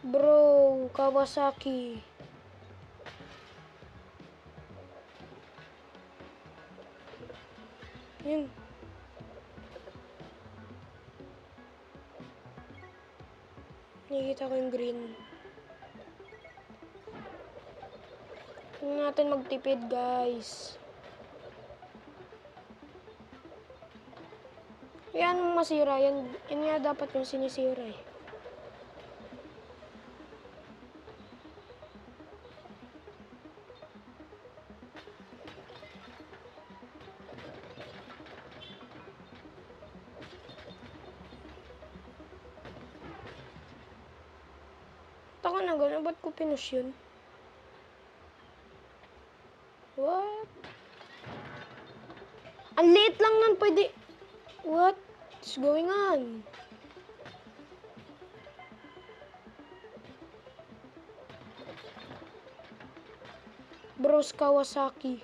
Bro, Kawasaki. Yun. Nakikita ko yung green. Huwag natin magtipid, guys. Yan masira. Yan nga dapat yung sinisira eh. Taka na gano'n. Ba't ko pinush yun? What? Ang liit lang nun. Pwede. What's going on? Bros Kawasaki.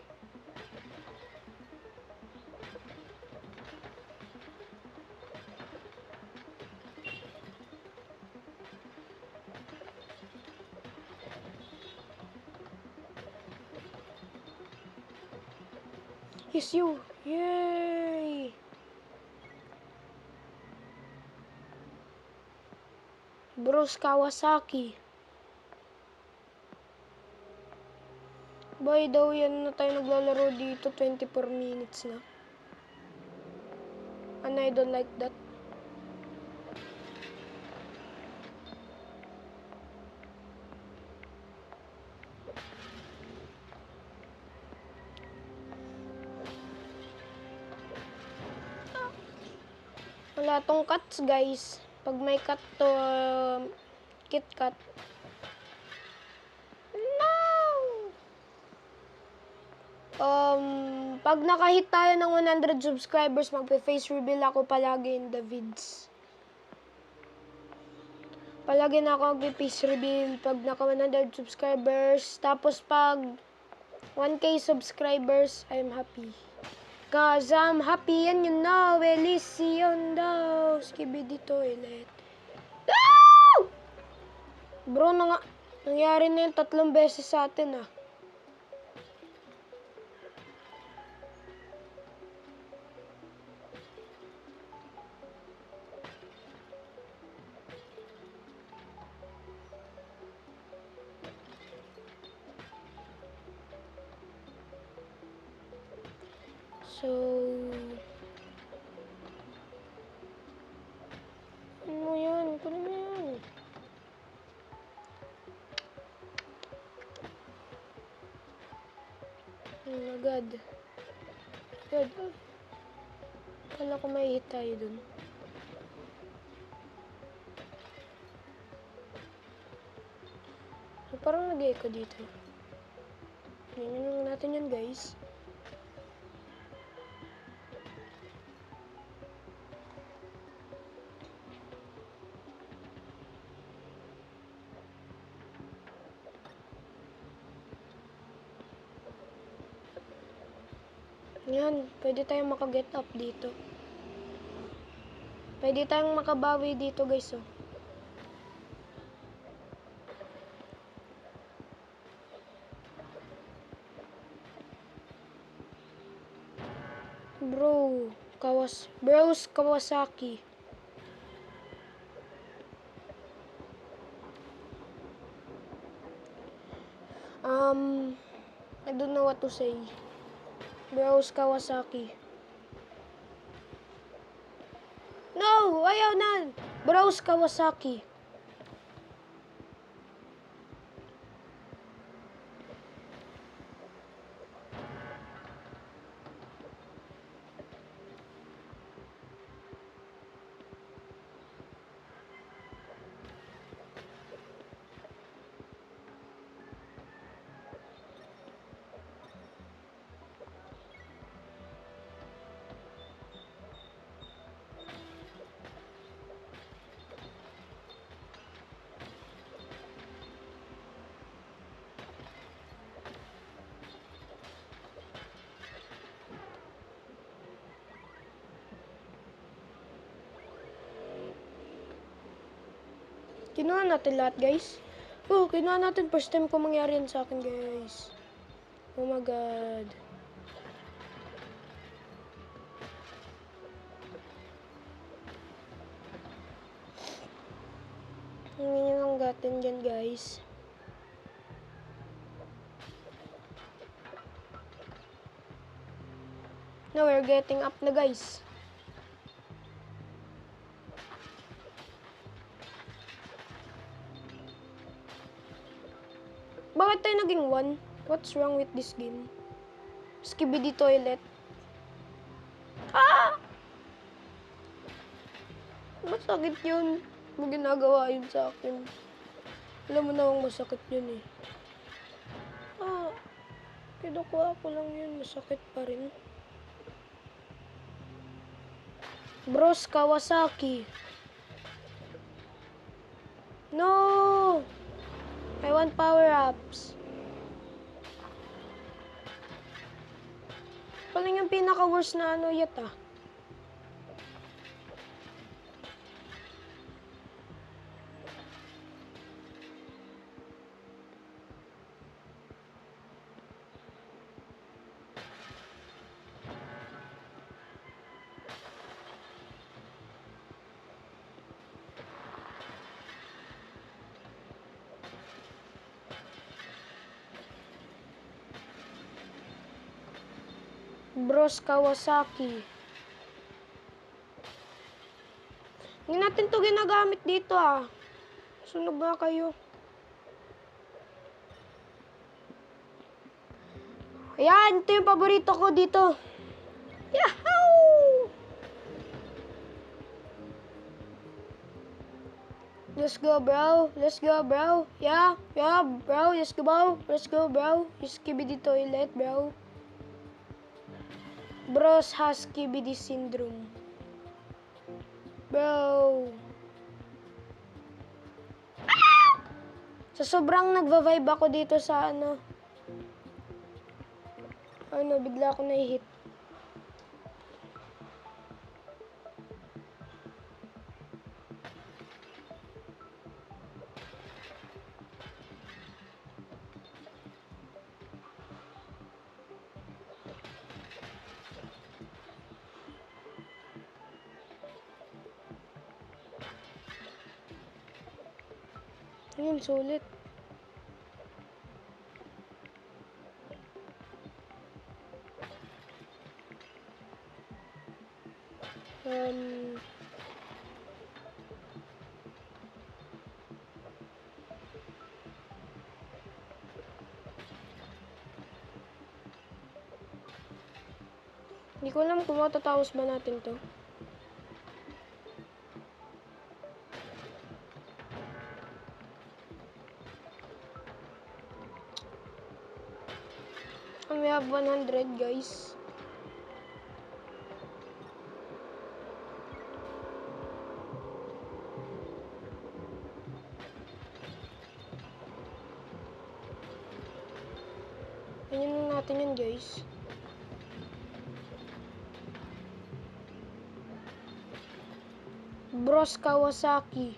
It's you. Yay! Bros Kawasaki. By the way, ano na tayo naglalaro dito? 24 minutes na. And I don't like that. Wala tong cuts, guys. Pag may cut to, KitKat. No! Pag nakahit tayo ng 100 subscribers, magpe-face reveal ako palagi in the vids. Palagi na ako mag-face reveal pag naka 100 subscribers. Tapos pag 1K subscribers, I'm happy. Cause I'm happy and you know, Elysion daw. Skibidi toilet. No! Bro, nangyari na yung 3 beses sa atin ah. So, ano yan? Kunin mo yan. Agad. Agad. Kala ko may hit tayo dun. So, parang nag-echo dito. Tingnan natin yan, guys. Yan, pwede tayong maka-get up dito. Pwede tayong makabawi dito, guys, oh. Bros Kawasaki. I don't know what to say. Bros Kawasaki. No! Ayaw na! Bros Kawasaki. Kinuha natin lahat, guys. Oh, kinuha natin. First time ko mangyari yan sa akin, guys. Oh my God. Hindi nyo lang gatin dyan, guys. Now we're getting up na, guys. Bakit tayo naging 1? What's wrong with this game? Skibidi toilet. Ah! Masakit yun. May ginagawa yun sa akin. Alam mo na masakit yun eh. Ah, kinukuha ko lang yun. Masakit pa rin. Bros Kawasaki. No! I want power-ups. Paling yung pinaka-worst na ano yata. Bros Kawasaki. Hindi natin to ginagamit dito ah. Sunog nga kayo. Ayan, ito yung paborito ko dito. Yahoo! Let's go, bro. Let's go, bro. Yeah, bro. Let's go, bro. Let's go, bro. Skibidi toilet, bro. Bros has skibidi syndrome. Bro. Ah! Sa sobrang nagva-vibe ako dito sa ano. Bigla ako na-hit. Ayun, sulit. Hindi ko alam kung matatapos ba natin to. We have 100, guys. Ganyan lang natin yan, guys. Bros Kawasaki.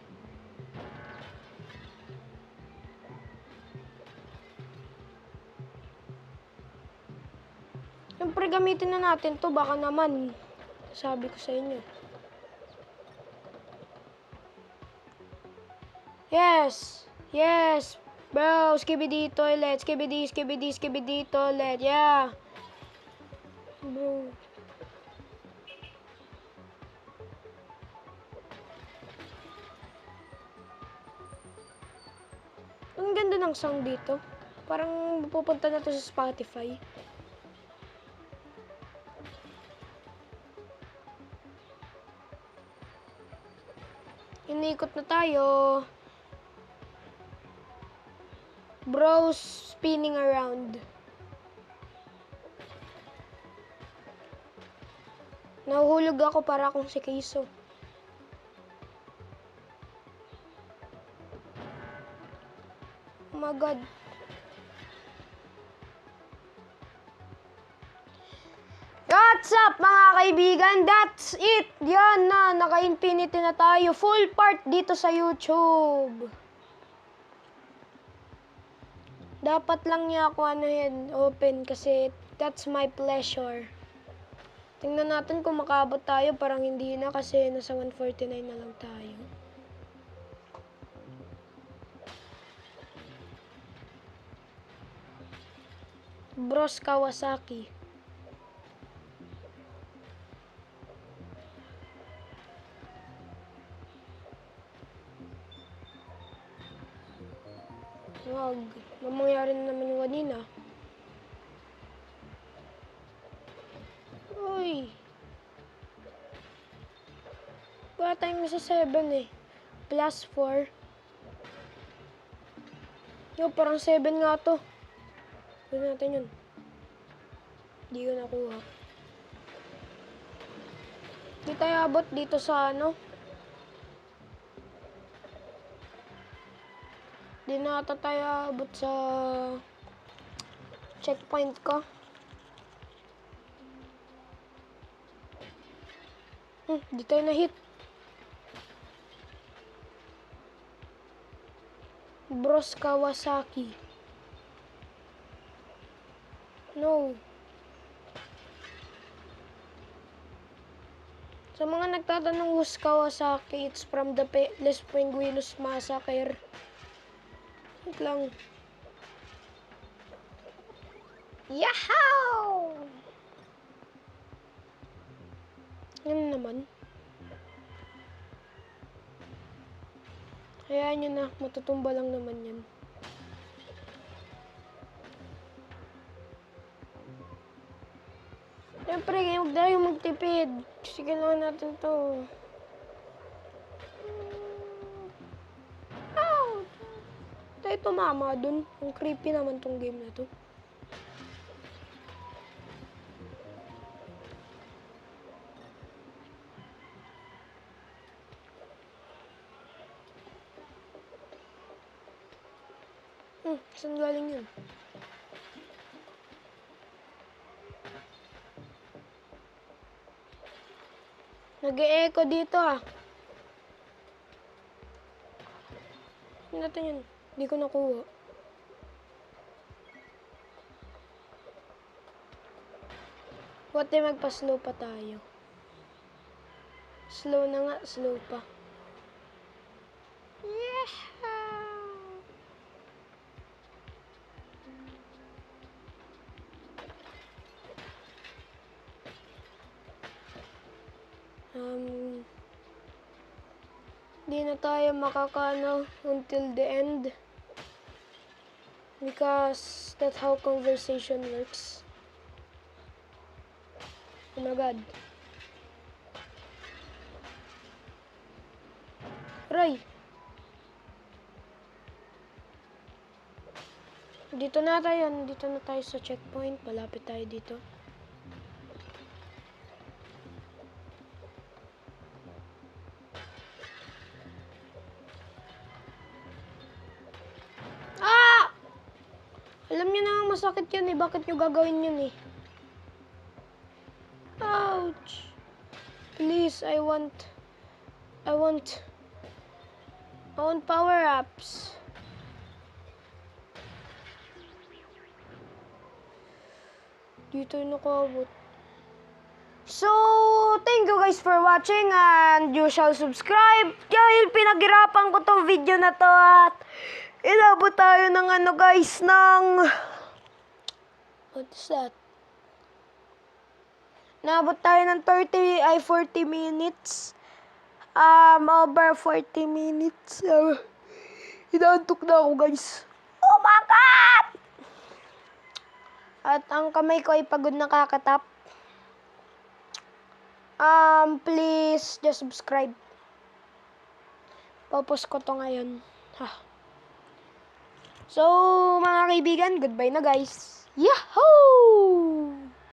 Siyempre, gamitin na natin to. Baka naman, sabi ko sa inyo. Yes! Yes! Bro, skibidi toilet. Skibidi toilet. Yeah! Bro. Ang ganda ng sound dito. Parang pupunta na to sa Spotify. Inikot na tayo. Bros spinning around. Nahuhulog ako para akong si Keiso. Oh my God. Cut! what's up mga kaibigan? That's it! Yan na, naka-infinity na tayo. Full part dito sa YouTube. Dapat lang niya ako open kasi that's my pleasure. Tingnan natin kung makaabot tayo. Parang hindi na kasi nasa 149 na lang tayo. Bros Kawasaki. Wag. Mamangyari na naman yung kanina. Uy. Wala tayong nasa 7 eh. Plus 4. Yo, parang 7 nga to. Gawin natin yun. Hindi ko nakuha. Hindi tayo abot dito sa ano. Hindi na ata tayo abot sa checkpoint ko. Di tayo na-hit. Bros Kawasaki. No. Sa mga nagtatanong who's Kawasaki, it's from the Les Penguinos Massacre. Wait lang. Yahaw! Yan naman. Hayaan nyo na, matutumba lang naman yan. Siyempre, huwag tayo magtipid. Kasi kailangan natin to. Ow! Tayo tumama dun. Ang creepy naman tong game na to. Saan galing yun? Nag-e-echo dito ah. Saan natin yun? Hindi ko nakuha. What if magpa-slow pa tayo? Slow na nga, slow pa. Yeah! Hindi na tayo makakano until the end. Because that's how conversation works. Oh my god. Roy! Dito na tayo sa checkpoint. Malapit tayo dito. Alam niyo na masakit yun eh. Bakit niyo gagawin yun eh? Ouch! Please, I want power-ups. Dito yung nakabot. So, thank you guys for watching and you shall subscribe. Dahil pinaghirapan ko tong video na to at inabot tayo ng ano guys, ng... What is that? Nabot tayo ng 40 minutes. Over 40 minutes. Inaantok na ako guys. Oh my God! At ang kamay ko ay pagod na kakatap. Please just subscribe. Popost ko to ngayon. So, mga kaibigan, goodbye na guys. Yahoo!